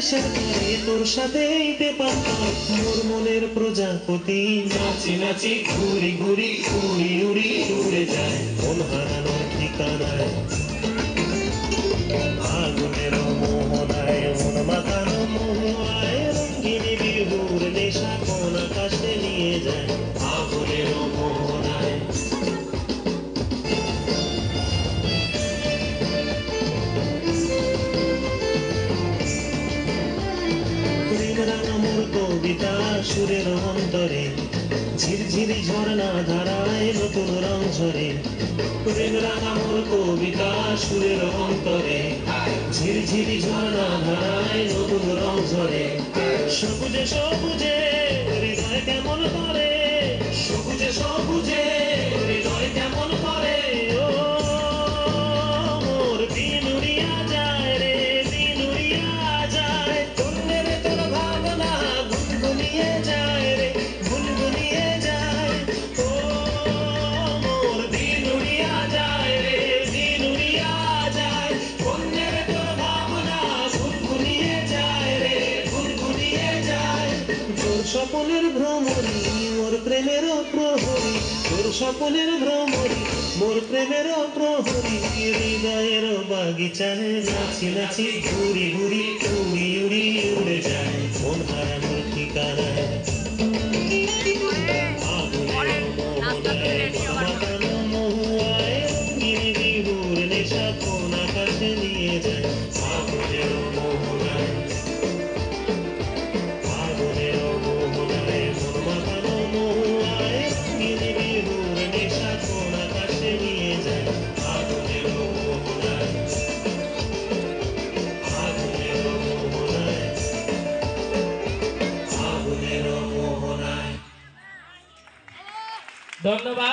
দেশের পরে তোর সাথে এইতে পারতাম মোর মনের প্রজাপতি নাচি নাচি ঘুরি ঘুরি উড়ি উড়ি উড়ে যায় মন হারানোর ঠিকানায় আগুনের মোহনায় মন মাতানো মোহনায় রঙ্গিনী বিহুর নেশা কোন আকাশে নিয়ে যায় আগুনের মোহনায় কবিতা সুরের অন্তরে ঝিরঝিরি ঝর্ণা ধারায় নতুন রং ঝরে প্রেম রাঙা মোর কবিতা সুরের অন্তরে ঝিরঝিরি ঝর্ণা ধারায় নতুন রং ঝরে সবুজে সবুজে হৃদয় কেমন করে সবুজে সবুজে হৃদয় কেমন করে ও মোর দিন উড়িয়া যায় রে দিন উড়িয়া যায় অন্যের তোর ভাবনা গুনগুনিয়ে যায় রে গুনগুনিয়ে যায় ও মোর দিন উড়িয়া যায় রে দিন উড়িয়া যায় অন্যের তোর ভাবনা গুনগুনিয়ে যায় রে গুনগুনিয়ে যায় তোর স্বপ্নের ভ্রমরি মোর প্রেমের প্রহরী তোর স্বপ্নের ভ্রমরি মোর প্রেমের প্রহরী হৃদয়ের বাগিচায় নাচি নাচি ঘুরি ঘুরি উড়ি উড়ি উড়ে যায় মন হারানোর ঠিকানায় আগুনের মোহনায় মাতানো মহুয়ায় রঙ্গিনী বিহুর নেশা কোন আকাশে নিয়ে যায় আগুনের মোহনায় আগুনের মোহনায় মন মাতানো মহুয়ায় রঙ্গিনী বিহুর নেশা কোন আকাশে নিয়ে যায় আগুনের মোহনায় আগুনের মোহনায় আগুনের মোহনায়। ধন্যবাদ।